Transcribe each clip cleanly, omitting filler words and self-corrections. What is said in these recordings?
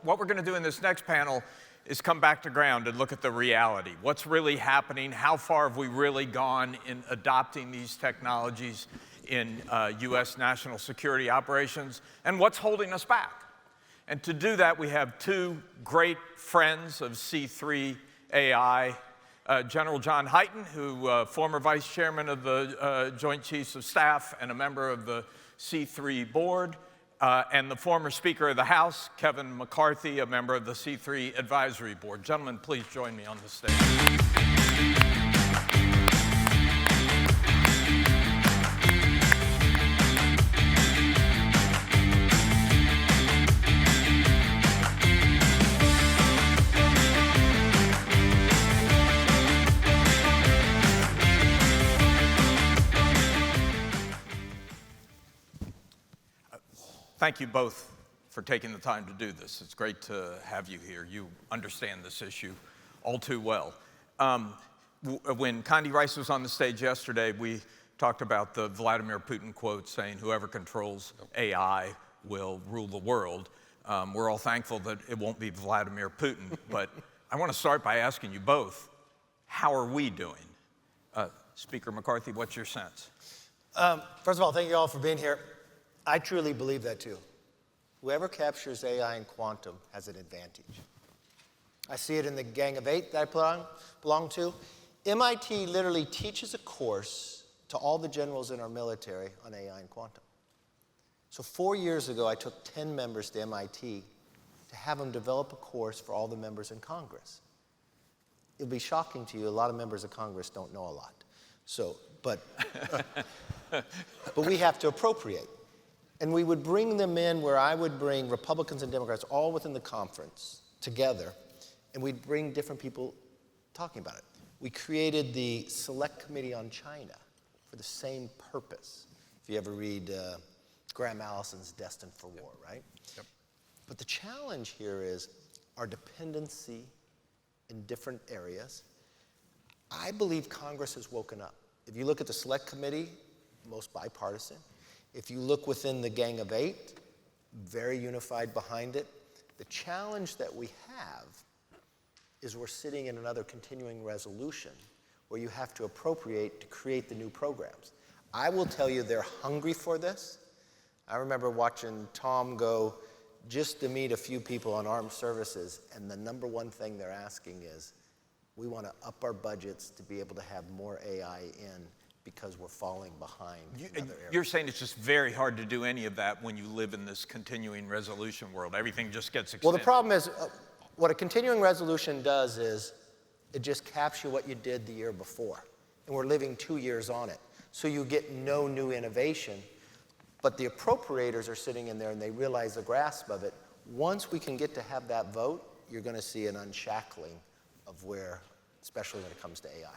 what we're going to do in this next panel is come back to ground and look at the reality. What's really happening? How far have we really gone in adopting these technologies in U.S. national security operations? And what's holding us back? And to do that, we have two great friends of C3 AI. General John Hyten, who former vice chairman of the Joint Chiefs of Staff and a member of the C3 board, and the former Speaker of the House, Kevin McCarthy, a member of the C3 Advisory Board. Gentlemen, please join me on the stage. Thank you both for taking the time to do this. It's great to have you here. You understand this issue all too well. When Condi Rice was on the stage yesterday, we talked about the Vladimir Putin quote saying, "Whoever controls AI will rule the world." We're all thankful that it won't be Vladimir Putin, but I want to start by asking you both, how are we doing? Speaker McCarthy, what's your sense? First of all, thank you all for being here. I truly believe that too. Whoever captures AI and quantum has an advantage. I see it in the Gang of Eight that I belong to. MIT literally teaches a course to all the generals in our military on AI and quantum. So 4 years ago, I took 10 members to MIT to have them develop a course for all the members in Congress. It'll be shocking to you, a lot of members of Congress don't know a lot. But we have to appropriate. And we would bring them in where I would bring Republicans and Democrats all within the conference together, and we'd bring different people talking about it. We created the Select Committee on China for the same purpose. If you ever read Graham Allison's Destined for War, right? Yep. But the challenge here is our dependency in different areas. I believe Congress has woken up. If you look at the Select Committee, most bipartisan. If you look within the Gang of Eight, very unified behind it. The challenge that we have is we're sitting in another continuing resolution where you have to appropriate to create the new programs. I will tell you they're hungry for this. I remember watching Tom go just to meet a few people on armed services, and the number one thing they're asking is, we want to up our budgets to be able to have more AI in, because we're falling behind in other areas. You're saying it's just very hard to do any of that when you live in this continuing resolution world. Everything just gets extended. Well, the problem is, what a continuing resolution does is it just caps you what you did the year before. And we're living 2 years on it. So you get no new innovation. But the appropriators are sitting in there and they realize the grasp of it. Once we can get to have that vote, you're going to see an unshackling of where, especially when it comes to AI.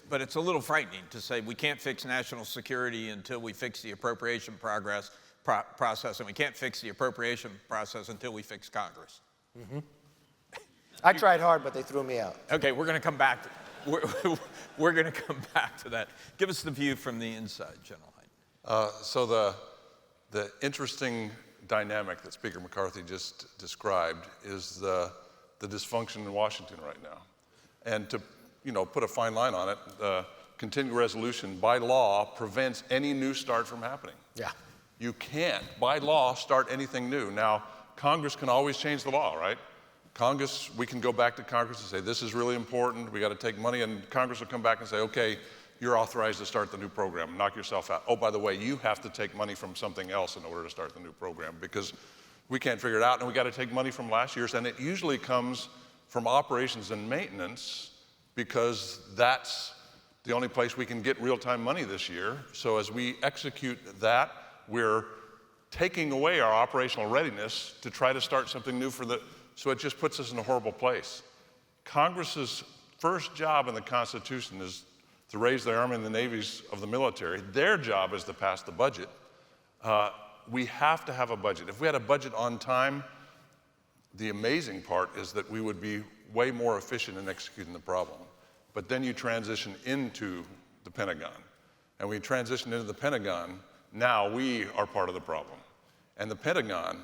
But it's a little frightening to say we can't fix national security until we fix the appropriation process, and we can't fix the appropriation process until we fix Congress. Mm-hmm. I tried hard, but they threw me out. Okay, we're going to come back. We're going to come back to that. Give us the view from the inside, General Hyten. So the interesting dynamic that Speaker McCarthy just described is the dysfunction in Washington right now. And to put a fine line on it, the continuing resolution by law prevents any new start from happening. Yeah. You can't, by law, start anything new. Now, Congress can always change the law, right? Congress, we can go back to Congress and say, this is really important, we got to take money, and Congress will come back and say, okay, you're authorized to start the new program, knock yourself out. Oh, by the way, you have to take money from something else in order to start the new program, because we can't figure it out, and we got to take money from last year's, and it usually comes from operations and maintenance, because that's the only place we can get real-time money this year. So as we execute that, we're taking away our operational readiness to try to start something new so it just puts us in a horrible place. Congress's first job in the Constitution is to raise the Army and the Navies of the military. Their job is to pass the budget. We have to have a budget. If we had a budget on time, the amazing part is that we would be way more efficient in executing the problem. But then you transition into the Pentagon. And we transition into the Pentagon, now we are part of the problem. And the Pentagon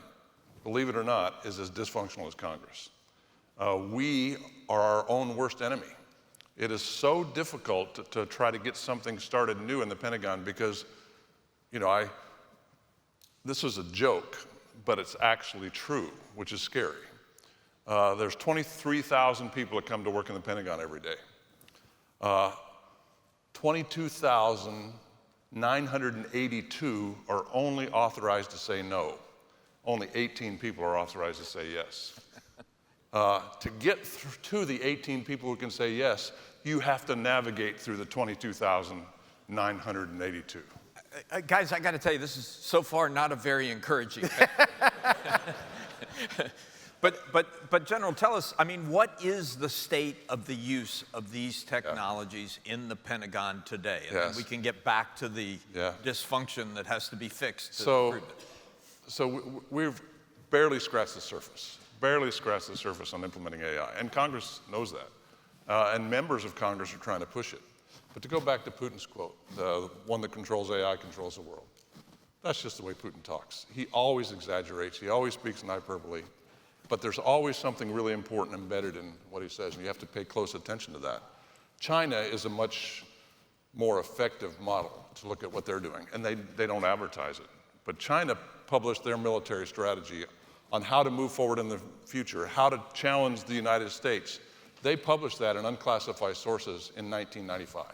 believe it or not, is as dysfunctional as Congress. We are our own worst enemy. It is so difficult to try to get something started new in the Pentagon because, this is a joke, but it's actually true, which is scary. There's 23,000 people that come to work in the Pentagon every day. 22,982 are only authorized to say no. Only 18 people are authorized to say yes. To get to the 18 people who can say yes, you have to navigate through the 22,982. Guys, I got to tell you, this is so far not a very encouraging. But General, tell us, what is the state of the use of these technologies in the Pentagon today? And then we can get back to the dysfunction that has to be fixed to improve it. So we've barely scratched the surface. Barely scratched the surface on implementing AI, and Congress knows that, and members of Congress are trying to push it. But to go back to Putin's quote, the one that controls AI controls the world, that's just the way Putin talks. He always exaggerates, he always speaks in hyperbole, but there's always something really important embedded in what he says, and you have to pay close attention to that. China is a much more effective model to look at what they're doing, and they don't advertise it. But China published their military strategy on how to move forward in the future, how to challenge the United States. They published that in unclassified sources in 1995.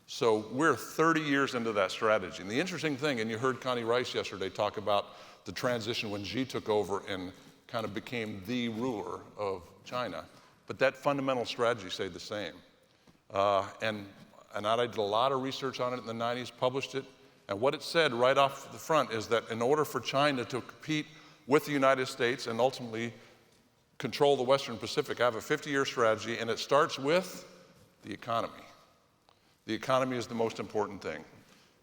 So we're 30 years into that strategy. And the interesting thing, and you heard Connie Rice yesterday talk about the transition when Xi took over and kind of became the ruler of China, but that fundamental strategy stayed the same. And I did a lot of research on it in the 90s, published it, and what it said right off the front is that in order for China to compete with the United States and ultimately control the Western Pacific, I have a 50-year strategy, and it starts with the economy. The economy is the most important thing.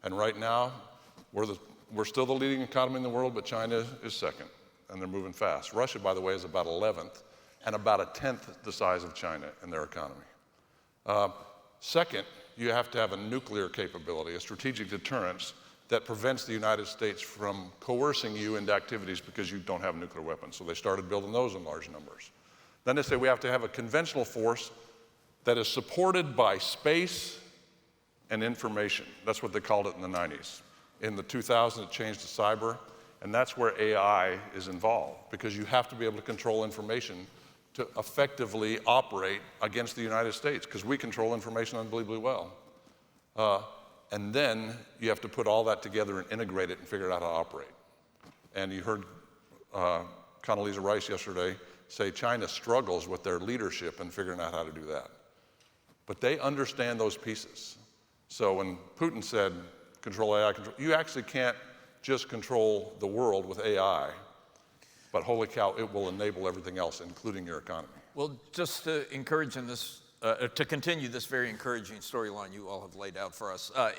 And right now, we're still the leading economy in the world, but China is second, and they're moving fast. Russia, by the way, is about 11th, and about a 10th the size of China in their economy. Second, you have to have a nuclear capability, a strategic deterrence that prevents the United States from coercing you into activities because you don't have nuclear weapons. So they started building those in large numbers. Then they say we have to have a conventional force that is supported by space and information. That's what they called it in the 90s. In the 2000s, it changed to cyber, and that's where AI is involved, because you have to be able to control information to effectively operate against the United States, because we control information unbelievably well. And then you have to put all that together and integrate it and figure out how to operate. And you heard Condoleezza Rice yesterday say China struggles with their leadership in figuring out how to do that. But they understand those pieces. So when Putin said, control AI, you actually can't just control the world with AI, but holy cow, it will enable everything else, including your economy. Well, just to encourage in this, to continue this very encouraging storyline you all have laid out for us, I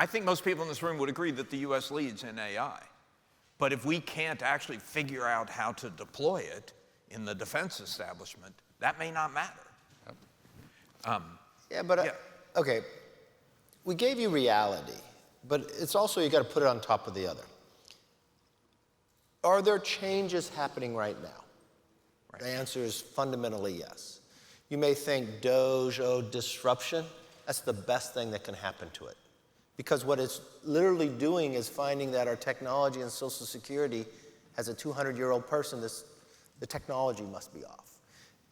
think most people in this room would agree that the U.S. leads in AI. But if we can't actually figure out how to deploy it in the defense establishment, that may not matter. Yep. Okay, we gave you reality, but it's also, you got to put it on top of the other. Are there changes happening right now? Right. The answer is fundamentally yes. You may think disruption, that's the best thing that can happen to it. Because what it's literally doing is finding that our technology and Social Security has a 200-year-old person, the technology must be off.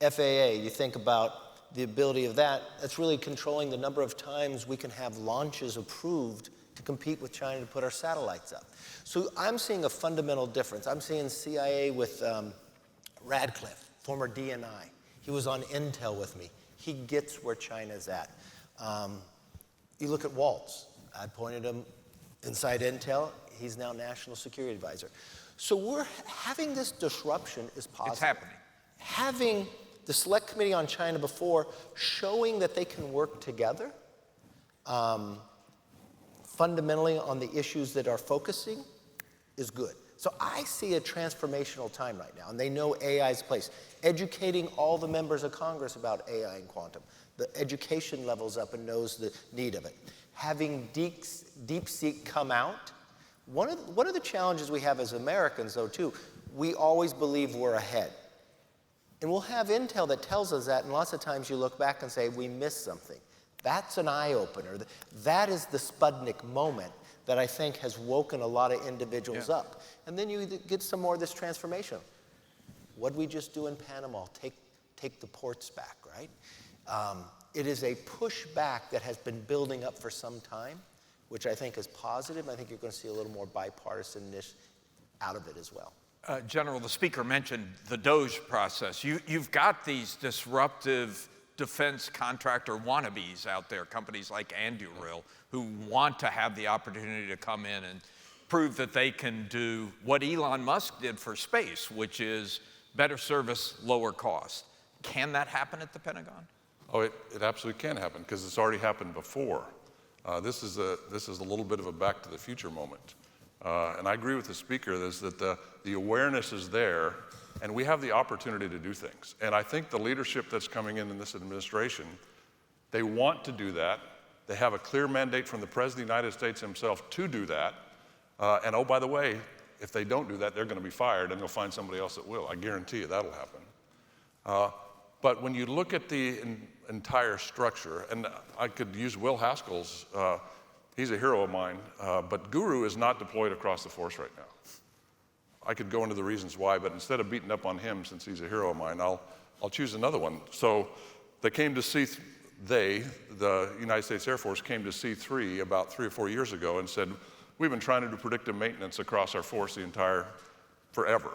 FAA, you think about the ability of that, that's really controlling the number of times we can have launches approved to compete with China to put our satellites up. So I'm seeing a fundamental difference. I'm seeing CIA with Radcliffe, former DNI. He was on Intel with me. He gets where China's at. You look at Waltz. I pointed him inside Intel. He's now National Security Advisor. So we're having this disruption is positive. It's happening. Having the Select Committee on China before showing that they can work together fundamentally on the issues that are focusing is good. So I see a transformational time right now, and they know AI's place. Educating all the members of Congress about AI and quantum. The education level's up and knows the need of it. Having DeepSeek come out One of the challenges we have as Americans, though, too, we always believe we're ahead. And we'll have intel that tells us that, and lots of times you look back and say, we missed something. That's an eye-opener. That is the Sputnik moment that I think has woken a lot of individuals up. And then you get some more of this transformation. What did we just do in Panama? Take the ports back, right? It is a pushback that has been building up for some time, which I think is positive. I think you're going to see a little more bipartisanness out of it as well. General, the speaker mentioned the DOGE process. You've got these disruptive defense contractor wannabes out there, companies like Anduril, who want to have the opportunity to come in and prove that they can do what Elon Musk did for space, which is better service, lower cost. Can that happen at the Pentagon? Oh, it absolutely can happen, because it's already happened before. This is a little bit of a back to the future moment. And I agree with the speaker is that the awareness is there, and we have the opportunity to do things. And I think the leadership that's coming in this administration, they want to do that. They have a clear mandate from the President of the United States himself to do that. And oh, by the way, if they don't do that, they're going to be fired, and they'll find somebody else that will. I guarantee you that'll happen. But when you look at the entire structure, and I could use Will Haskell's, he's a hero of mine, but Guru is not deployed across the force right now. I could go into the reasons why, but instead of beating up on him, since he's a hero of mine, I'll choose another one. So they came to the United States Air Force came to C3 about 3 or 4 years ago and said, we've been trying to do predictive maintenance across our force forever,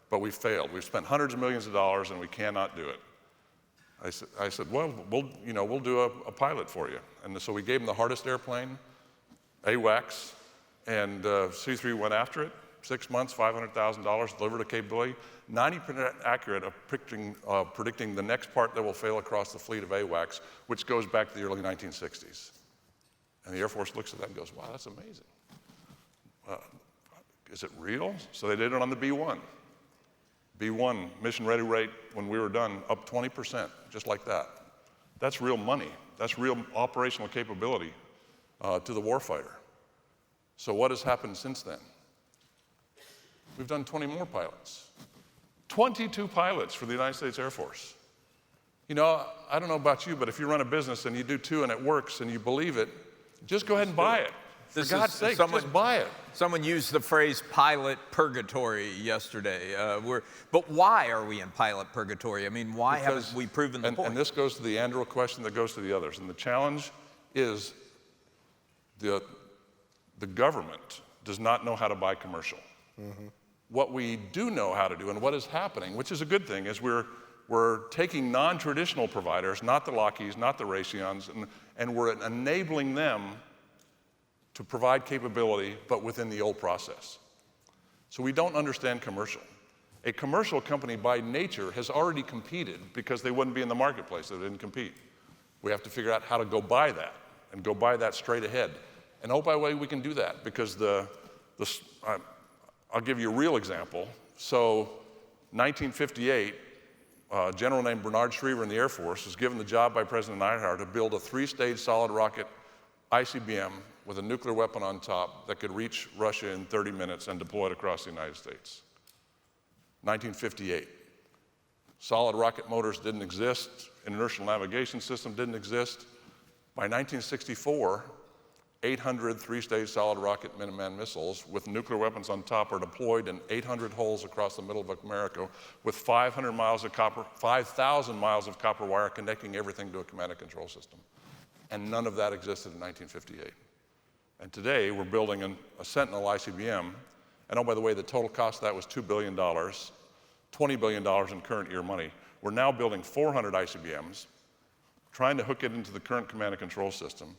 but we failed. We've spent hundreds of millions of dollars and we cannot do it. I said, well, we'll do a pilot for you. And so we gave them the hardest airplane, AWACS, and C3 went after it. 6 months, $500,000, delivered a capability, 90% accurate of predicting the next part that will fail across the fleet of AWACS, which goes back to the early 1960s. And the Air Force looks at that and goes, wow, that's amazing. Is it real? So they did it on the B-1. B-1 mission ready rate when we were done up 20%, just like that. That's real money. That's real operational capability to the warfighter. So what has happened since then? We've done 20 more pilots. 22 pilots for the United States Air Force. You know, I don't know about you, but if you run a business and you do 2 and it works and you believe it, just go ahead and buy it. For God's sake, just buy it. Someone used the phrase pilot purgatory yesterday. But why are we in pilot purgatory? I mean, why haven't we proven the point? And this goes to the Anduril question that goes to the others. And the challenge is the government does not know how to buy commercial. Mm-hmm. What we do know how to do, and what is happening, which is a good thing, is we're taking non-traditional providers, not the Lockheeds, not the Raytheons, and we're enabling them to provide capability, but within the old process. So we don't understand commercial. A commercial company by nature has already competed because they wouldn't be in the marketplace, they didn't compete. We have to figure out how to go buy that, and go buy that straight ahead. And oh, by the way, we can do that because I'll give you a real example. So 1958, a general named Bernard Schriever in the Air Force was given the job by President Eisenhower to build a 3-stage solid rocket ICBM with a nuclear weapon on top that could reach Russia in 30 minutes and deploy it across the United States. 1958. Solid rocket motors didn't exist. Inertial navigation system didn't exist. By 1964, 800 3-stage solid rocket Minuteman missiles with nuclear weapons on top are deployed in 800 holes across the middle of America with 500 miles of copper, 5,000 miles of copper wire connecting everything to a command and control system. And none of that existed in 1958. And today we're building a Sentinel ICBM, and oh, by the way, the total cost of that was $2 billion, $20 billion in current year money. We're now building 400 ICBMs, trying to hook it into the current command and control system.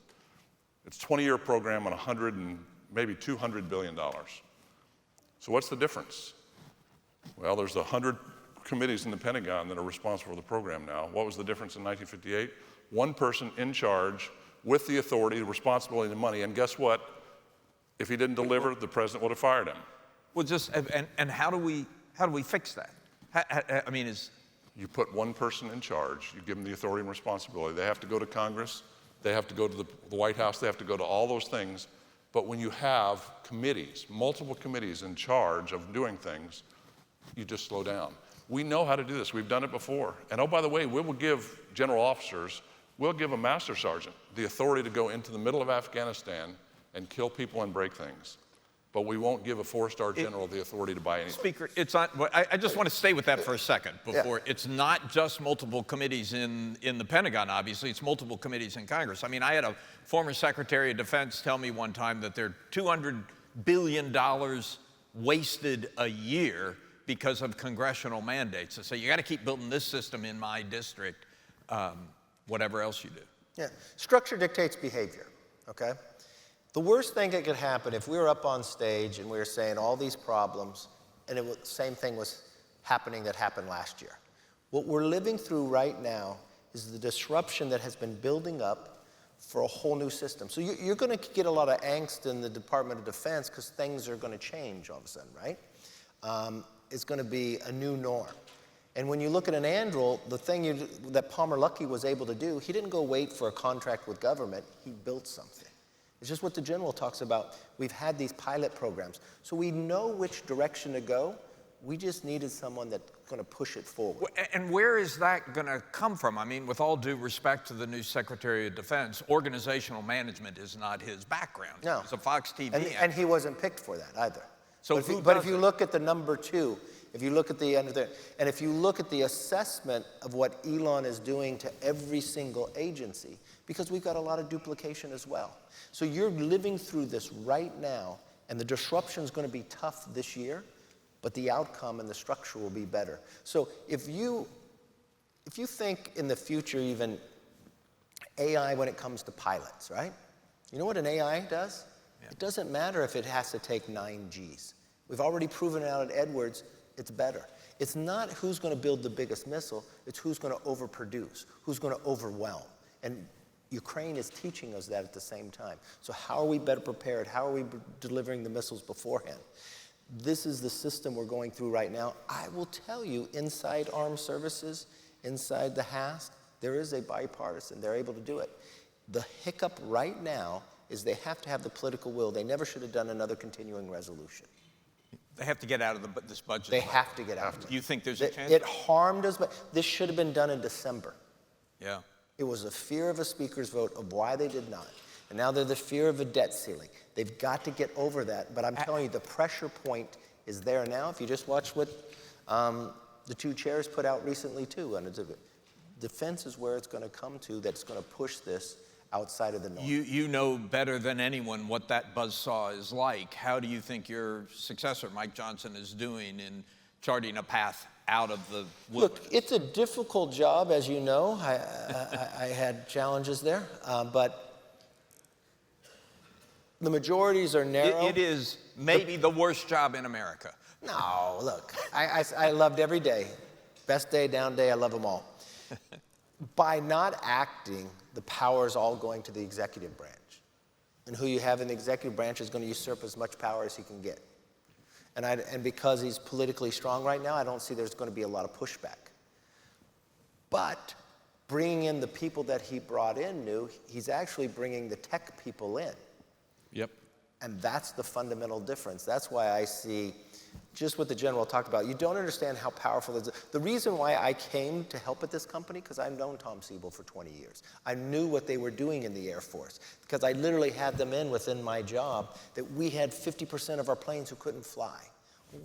It's a 20-year program on $100 and maybe $200 billion. So what's the difference? Well, there's 100 committees in the Pentagon that are responsible for the program now. What was the difference in 1958? One person in charge with the authority, the responsibility, and the money. And guess what? If he didn't deliver, the president would have fired him. Well, and how do we fix that? I mean, you put one person in charge. You give them the authority and responsibility. They have to go to Congress. They have to go to the White House. They have to go to all those things. But when you have committees, multiple committees in charge of doing things, you just slow down. We know how to do this. We've done it before. And oh, by the way, we will give general officers, we'll give a master sergeant the authority to go into the middle of Afghanistan and kill people and break things. But we won't give a four-star general the authority to buy anything. Speaker, it's not, I just want to stay with that for a second before. It's not just multiple committees in the Pentagon, obviously. It's multiple committees in Congress. I mean, I had a former Secretary of Defense tell me one time that there are $200 billion wasted a year because of congressional mandates. They say, you got to keep building this system in my district, whatever else you do. Yeah, structure dictates behavior, okay? The worst thing that could happen if we were up on stage and we were saying all these problems, and the same thing was happening that happened last year. What we're living through right now is the disruption that has been building up for a whole new system. So you're going to get a lot of angst in the Department of Defense because things are going to change all of a sudden, right? It's going to be a new norm. And when you look at an Anduril, the thing that Palmer Luckey was able to do, he didn't go wait for a contract with government, he built something. It's just what the general talks about. We've had these pilot programs. So we know which direction to go. We just needed someone that's going to push it forward. And where is that going to come from? I mean, with all due respect to the new Secretary of Defense, organizational management is not his background. No. He's a Fox TV actor. And he wasn't picked for that either. So but if you look at the number two, if you look at the end of and if you look at the assessment of what Elon is doing to every single agency, because we've got a lot of duplication as well. So you're living through this right now, and the disruption is going to be tough this year, but the outcome and the structure will be better. So if you think in the future even AI when it comes to pilots, right? You know what an AI does? Yeah. It doesn't matter if it has to take 9 Gs. We've already proven it out at Edwards, it's better. It's not who's going to build the biggest missile, it's who's going to overproduce, who's going to overwhelm. And Ukraine is teaching us that at the same time. So how are we better prepared? How are we delivering the missiles beforehand? This is the system we're going through right now. I will tell you, inside armed services, inside the HASC, there is a bipartisan. They're able to do it. The hiccup right now is they have to have the political will. They never should have done another continuing resolution. They have to get out of this budget. They have to get out of it. You think there's a chance? It harmed us, but this should have been done in December. Yeah. It was a fear of a speaker's vote of why they did not. And now they're the fear of a debt ceiling. They've got to get over that. But I'm telling you, the pressure point is there now. If you just watch what the two chairs put out recently, too. And defense is where it's going to come to that's going to push this outside of the norm. You know better than anyone what that buzzsaw is like. How do you think your successor, Mike Johnson, is doing in charting a path out of the wilderness? Look, it's a difficult job, as you know. I had challenges there, but the majorities are narrow. It is maybe the worst job in America. No, look, I loved every day. Best day, down day, I love them all. By not acting, the power is all going to the executive branch. And who you have in the executive branch is going to usurp as much power as he can get. And because he's politically strong right now, I don't see there's going to be a lot of pushback. But bringing in the people that he brought in he's actually bringing the tech people in. Yep. And that's the fundamental difference. That's why I see just what the general talked about. You don't understand how powerful it is. The reason why I came to help at this company, because I've known Tom Siebel for 20 years. I knew what they were doing in the Air Force, because I literally had them in within my job that we had 50% of our planes who couldn't fly.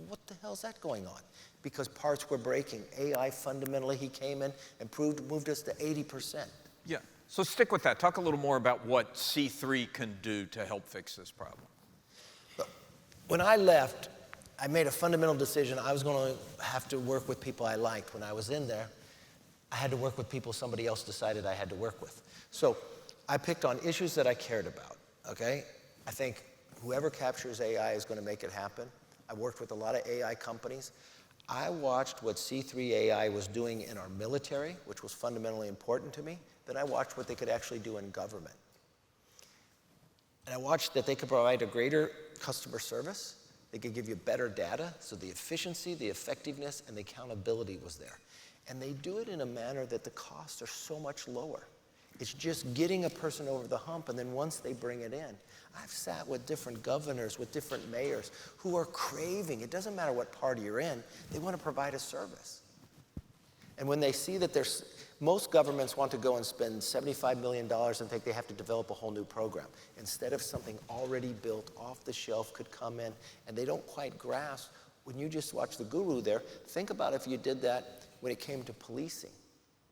What the hell's that going on? Because parts were breaking. AI fundamentally, he came in and moved us to 80%. Yeah. So stick with that. Talk a little more about what C3 can do to help fix this problem. When I left, I made a fundamental decision. I was going to have to work with people I liked. When I was in there, I had to work with people somebody else decided I had to work with. So I picked on issues that I cared about, okay? I think whoever captures AI is going to make it happen. I worked with a lot of AI companies. I watched what C3 AI was doing in our military, which was fundamentally important to me. Then I watched what they could actually do in government. And I watched that they could provide a greater customer service. They could give you better data, so the efficiency, the effectiveness, and the accountability was there. And they do it in a manner that the costs are so much lower. It's just getting a person over the hump, and then once they bring it in. I've sat with different governors, with different mayors who are craving, it doesn't matter what party you're in, they want to provide a service. And when they see that most governments want to go and spend $75 million and think they have to develop a whole new program, instead of something already built off the shelf could come in, and they don't quite grasp. When you just watch the guru there, think about if you did that when it came to policing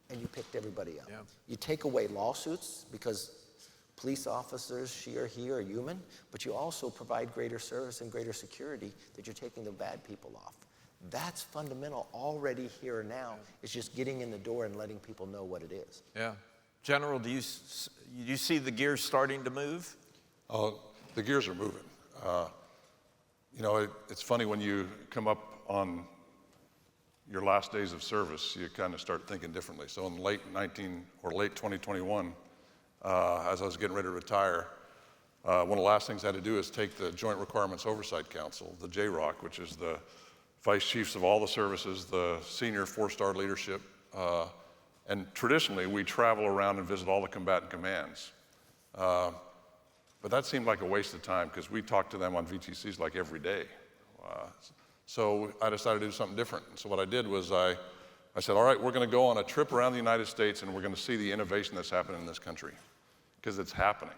and you picked everybody up. Yeah. You take away lawsuits because police officers, she or he, are human, but you also provide greater service and greater security that you're taking the bad people off. That's fundamental already here and now. It's just getting in the door and letting people know what it is. Yeah. General, do you see the gears starting to move? Oh, the gears are moving. You know, it's funny when you come up on your last days of service, you kind of start thinking differently. So in late 2021, as I was getting ready to retire, one of the last things I had to do is take the Joint Requirements Oversight Council, the JROC, which is the vice chiefs of all the services, the senior four-star leadership, and traditionally we travel around and visit all the combatant commands. But that seemed like a waste of time because we talked to them on VTCs like every day. So I decided to do something different. So what I did was I said, all right, we're going to go on a trip around the United States and we're going to see the innovation that's happening in this country, because it's happening.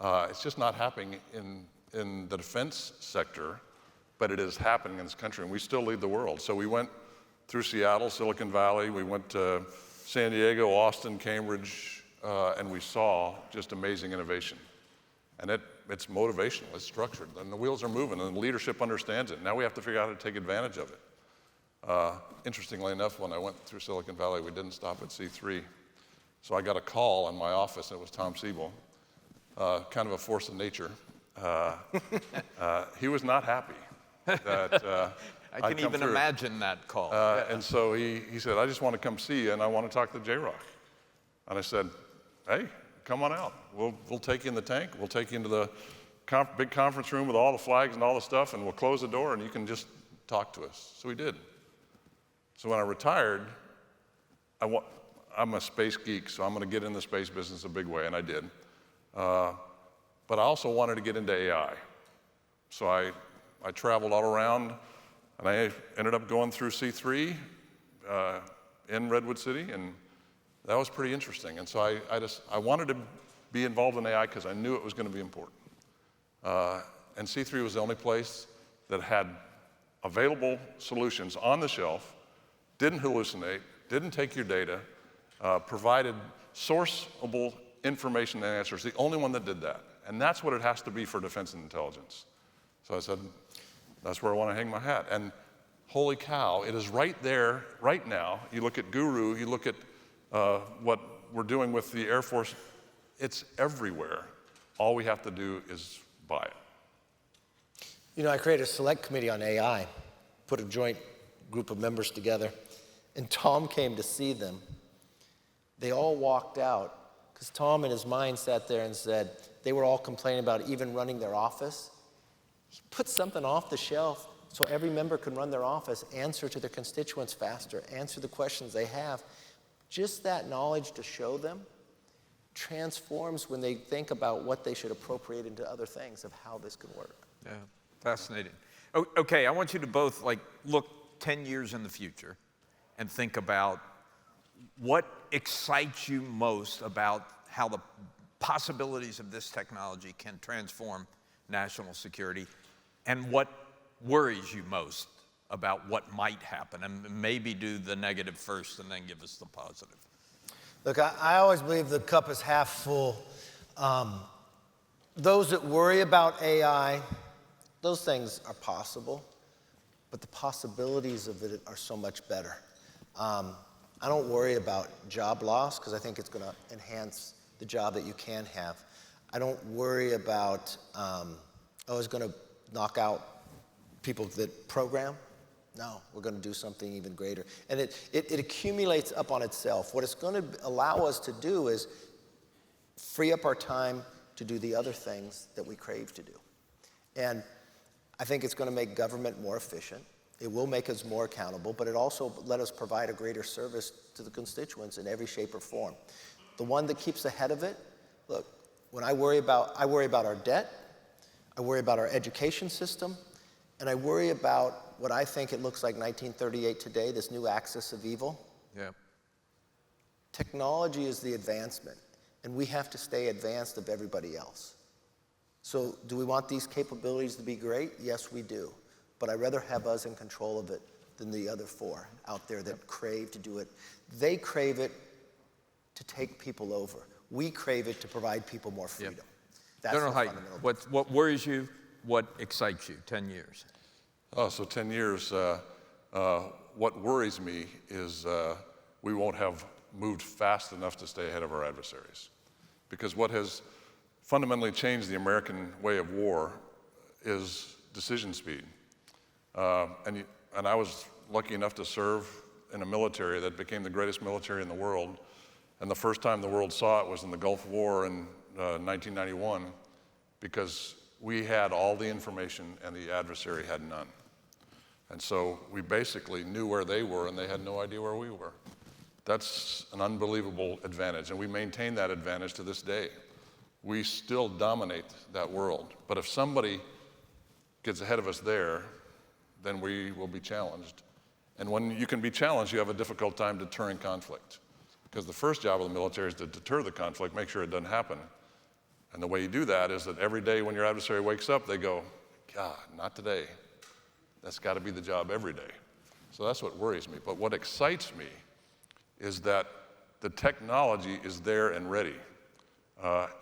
It's just not happening in the defense sector, but it is happening in this country, and we still lead the world. So we went through Seattle, Silicon Valley, we went to San Diego, Austin, Cambridge, and we saw just amazing innovation. And it's motivational, it's structured, and the wheels are moving, and the leadership understands it. Now we have to figure out how to take advantage of it. Interestingly enough, when I went through Silicon Valley, we didn't stop at C3. So I got a call in my office, and it was Tom Siebel, kind of a force of nature. He was not happy that I can even imagine that call. And so he said, I just want to come see you, and I want to talk to JROC. And I said, hey, come on out. We'll take you in the tank. We'll take you into the big conference room with all the flags and all the stuff, and we'll close the door, and you can just talk to us. So we did. So when I retired, I'm a space geek, so I'm going to get in the space business a big way, and I did. But I also wanted to get into AI. So I traveled all around, and I ended up going through C3 in Redwood City, and that was pretty interesting. And so I wanted to be involved in AI because I knew it was going to be important. And C3 was the only place that had available solutions on the shelf, didn't hallucinate, didn't take your data, provided sourceable information and answers, the only one that did that. And that's what it has to be for defense and intelligence. So I said, that's where I want to hang my hat. And holy cow, it is right there, right now. You look at Guru, you look at what we're doing with the Air Force, it's everywhere. All we have to do is buy it. You know, I created a select committee on AI, put a joint group of members together, and Tom came to see them. They all walked out because Tom in his mind sat there and said, they were all complaining about even running their office. He put something off the shelf so every member can run their office, answer to their constituents faster, answer the questions they have. Just that knowledge to show them transforms when they think about what they should appropriate into other things of how this can work. Yeah, fascinating. Okay, I want you to both look 10 years in the future and think about what excites you most about how the possibilities of this technology can transform national security, and what worries you most about what might happen, and maybe do the negative first and then give us the positive. Look, I always believe the cup is half full. Those that worry about AI, those things are possible, but the possibilities of it are so much better. I don't worry about job loss because I think it's going to enhance the job that you can have. I don't worry about, it's going to knock out people that program. No, we're going to do something even greater. And it accumulates up on itself. What it's going to allow us to do is free up our time to do the other things that we crave to do. And I think it's going to make government more efficient. It will make us more accountable, but it also let us provide a greater service to the constituents in every shape or form. the one that keeps ahead of it. Look, when I worry about our debt, I worry about our education system, and I worry about what I think it looks like 1938 today, this new axis of evil. Yeah. Technology is the advancement, and we have to stay advanced of everybody else. So do we want these capabilities to be great? Yes, we do. But I'd rather have us in control of it than the other four out there that crave to do it. They crave it to take people over. We crave it to provide people more freedom. Yep. That's General the Hyten, fundamental. what worries you? What excites you? 10 years. Oh, so 10 years. What worries me is we won't have moved fast enough to stay ahead of our adversaries. Because what has fundamentally changed the American way of war is decision speed. And I was lucky enough to serve in a military that became the greatest military in the world. And the first time the world saw it was in the Gulf War in 1991, because we had all the information and the adversary had none. And so we basically knew where they were and they had no idea where we were. That's an unbelievable advantage, and we maintain that advantage to this day. We still dominate that world. But if somebody gets ahead of us there, then we will be challenged. And when you can be challenged, you have a difficult time deterring conflict. Because the first job of the military is to deter the conflict, make sure it doesn't happen. And the way you do that is that every day when your adversary wakes up, they go, God, not today. That's got to be the job every day. So that's what worries me. But what excites me is that the technology is there and ready.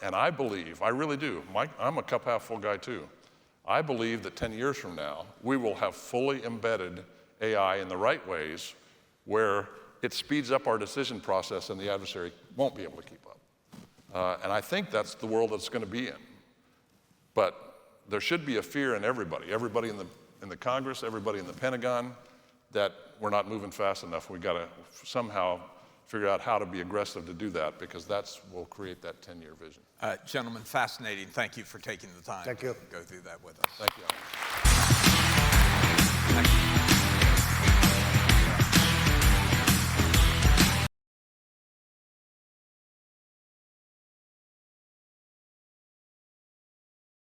And I believe, I really do, I'm a cup half full guy too. I believe that 10 years from now, we will have fully embedded AI in the right ways where it speeds up our decision process and the adversary won't be able to keep up. And I think that's the world that's going to be in. But there should be a fear in everybody in the Congress, everybody in the Pentagon, that we're not moving fast enough. We've got to somehow figure out how to be aggressive to do that, because that's will create that 10-year vision. Gentlemen, fascinating. Thank you for taking the time Thank you. to go through that with us. Thank you. Thank you.